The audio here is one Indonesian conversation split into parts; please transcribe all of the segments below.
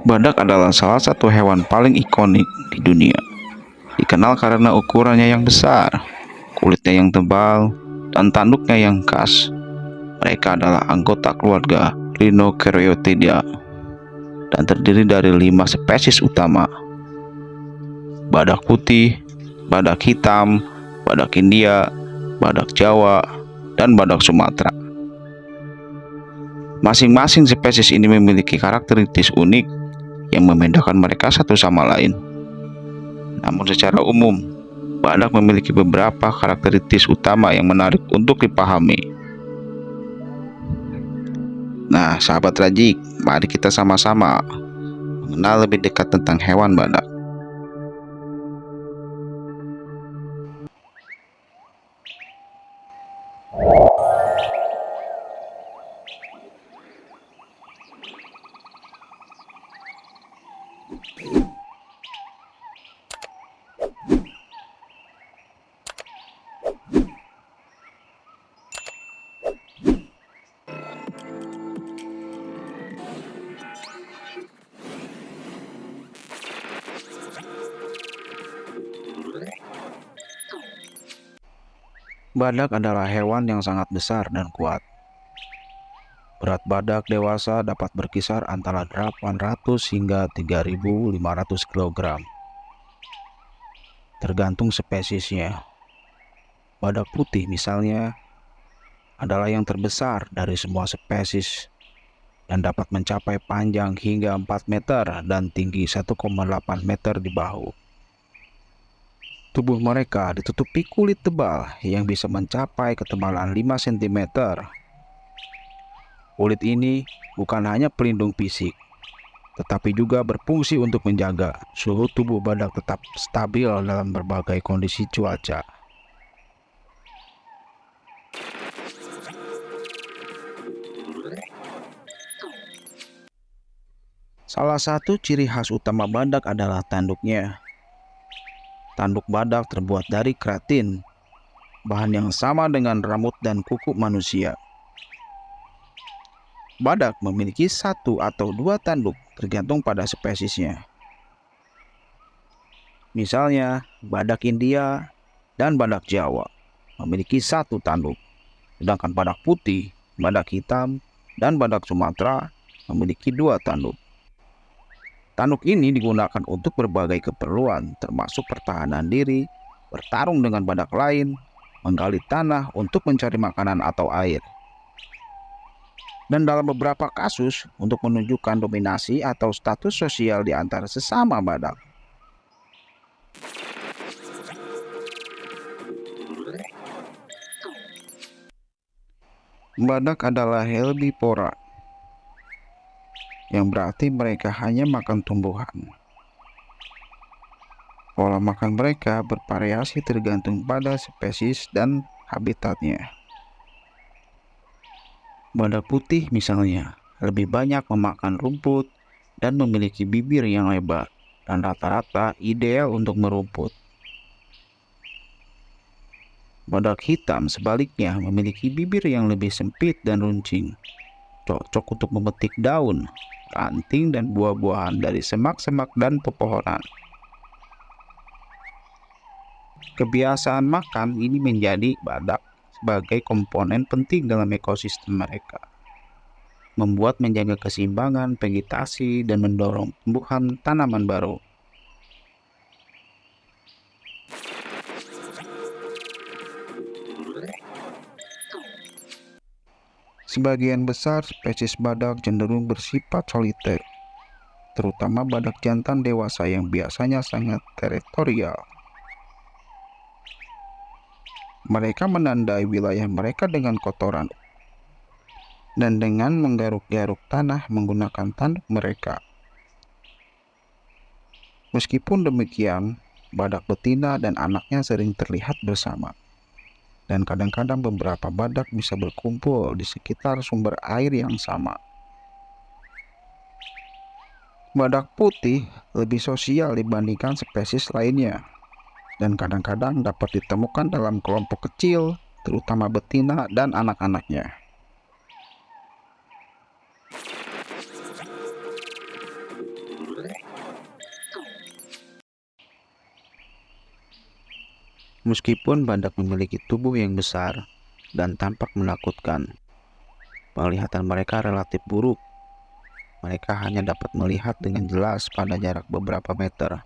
Badak adalah salah satu hewan paling ikonik di dunia. Dikenal karena ukurannya yang besar, kulitnya yang tebal, dan tanduknya yang khas. Mereka adalah anggota keluarga Rhinoceros dan terdiri dari 5 spesies utama: badak putih, badak hitam, badak India, badak Jawa, dan badak Sumatera. Masing-masing spesies ini memiliki karakteristik unik yang membedakan mereka satu sama lain. Namun secara umum, badak memiliki beberapa karakteristik utama yang menarik untuk dipahami. Nah, sahabat Rajik, mari kita sama-sama mengenal lebih dekat tentang hewan badak. Badak adalah hewan yang sangat besar dan kuat. Berat badak dewasa dapat berkisar antara 800 hingga 3.500 kg, tergantung spesiesnya. Badak putih misalnya adalah yang terbesar dari semua spesies dan dapat mencapai panjang hingga 4 meter dan tinggi 1,8 meter di bahu. Tubuh mereka ditutupi kulit tebal yang bisa mencapai ketebalan 5 cm. Kulit ini bukan hanya pelindung fisik, tetapi juga berfungsi untuk menjaga suhu tubuh badak tetap stabil dalam berbagai kondisi cuaca. Salah satu ciri khas utama badak adalah tanduknya. Tanduk badak terbuat dari keratin, bahan yang sama dengan rambut dan kuku manusia. Badak memiliki 1 atau 2 tanduk tergantung pada spesiesnya. Misalnya, badak India dan badak Jawa memiliki 1 tanduk, sedangkan badak putih, badak hitam, dan badak Sumatera memiliki 2 tanduk. Tanduk ini digunakan untuk berbagai keperluan, termasuk pertahanan diri, bertarung dengan badak lain, menggali tanah untuk mencari makanan atau air, dan dalam beberapa kasus untuk menunjukkan dominasi atau status sosial di antara sesama badak. Badak adalah herbivora, yang berarti mereka hanya makan tumbuhan. Pola makan mereka bervariasi tergantung pada spesies dan habitatnya. Badak putih misalnya lebih banyak memakan rumput dan memiliki bibir yang lebar dan rata-rata ideal untuk merumput. Badak hitam sebaliknya memiliki bibir yang lebih sempit dan runcing, cocok untuk memetik daun, ranting, dan buah-buahan dari semak-semak dan pepohonan. Kebiasaan makan ini menjadi badak sebagai komponen penting dalam ekosistem mereka, membuat menjaga keseimbangan vegetasi dan mendorong tumbuhan tanaman baru. Sebagian besar spesies badak cenderung bersifat soliter, terutama badak jantan dewasa yang biasanya sangat teritorial. Mereka menandai wilayah mereka dengan kotoran dan dengan menggaruk-garuk tanah menggunakan tanduk mereka. Meskipun demikian, badak betina dan anaknya sering terlihat bersama, dan kadang-kadang beberapa badak bisa berkumpul di sekitar sumber air yang sama. Badak putih lebih sosial dibandingkan spesies lainnya, dan kadang-kadang dapat ditemukan dalam kelompok kecil, terutama betina dan anak-anaknya. Meskipun badak memiliki tubuh yang besar dan tampak menakutkan, penglihatan mereka relatif buruk. Mereka hanya dapat melihat dengan jelas pada jarak beberapa meter.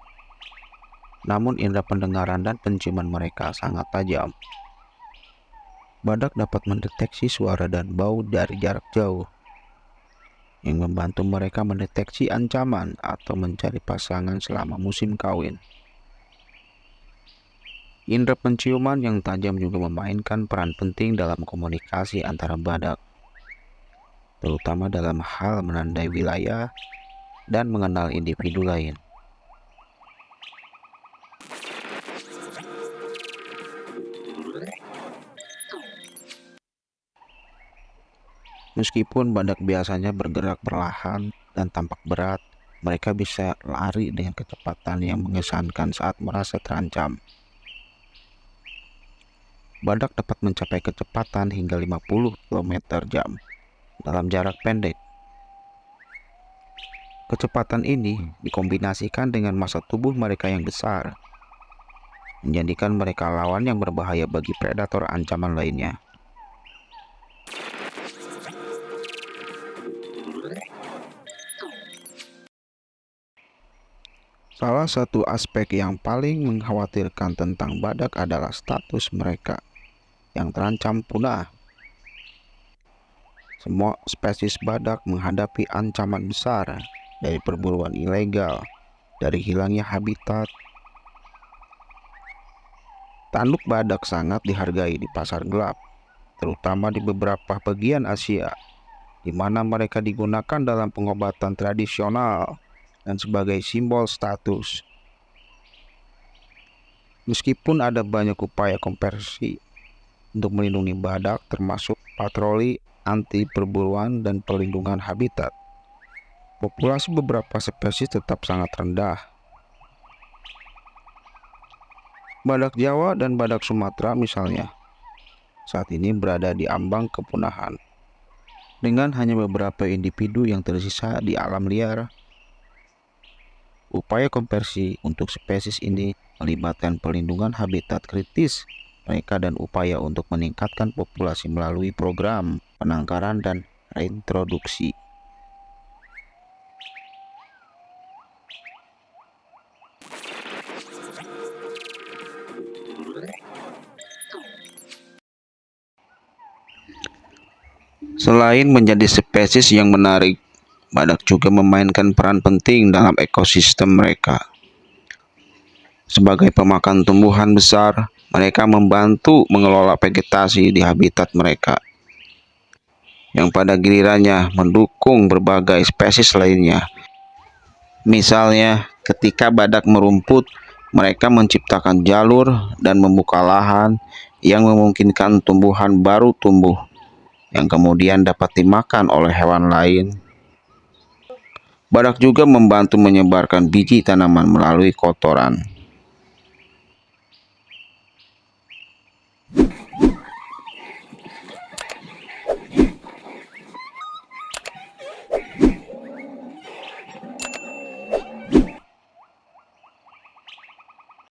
Namun indera pendengaran dan penciuman mereka sangat tajam. Badak dapat mendeteksi suara dan bau dari jarak jauh, yang membantu mereka mendeteksi ancaman atau mencari pasangan selama musim kawin. Indera penciuman yang tajam juga memainkan peran penting dalam komunikasi antara badak, terutama dalam hal menandai wilayah dan mengenal individu lain. Meskipun badak biasanya bergerak perlahan dan tampak berat, mereka bisa lari dengan kecepatan yang mengesankan saat merasa terancam. Badak dapat mencapai kecepatan hingga 50 km/jam dalam jarak pendek. Kecepatan ini dikombinasikan dengan massa tubuh mereka yang besar, menjadikan mereka lawan yang berbahaya bagi predator ancaman lainnya. Salah satu aspek yang paling mengkhawatirkan tentang badak adalah status mereka yang terancam punah. Semua spesies badak menghadapi ancaman besar dari perburuan ilegal, dari hilangnya habitat. Tanduk badak sangat dihargai di pasar gelap, terutama di beberapa bagian Asia, di mana mereka digunakan dalam pengobatan tradisional dan sebagai simbol status. Meskipun ada banyak upaya konversi untuk melindungi badak, termasuk patroli anti perburuan dan perlindungan habitat, populasi beberapa spesies tetap sangat rendah. Badak Jawa dan badak Sumatera misalnya, saat ini berada di ambang kepunahan. Dengan hanya beberapa individu yang tersisa di alam liar, upaya konversi untuk spesies ini melibatkan perlindungan habitat kritis mereka dan upaya untuk meningkatkan populasi melalui program penangkaran dan reintroduksi. Selain menjadi spesies yang menarik, badak juga memainkan peran penting dalam ekosistem mereka. Sebagai pemakan tumbuhan besar, mereka membantu mengelola vegetasi di habitat mereka, yang pada gilirannya mendukung berbagai spesies lainnya. Misalnya, ketika badak merumput, mereka menciptakan jalur dan membuka lahan yang memungkinkan tumbuhan baru tumbuh, yang kemudian dapat dimakan oleh hewan lain. Badak juga membantu menyebarkan biji tanaman melalui kotoran,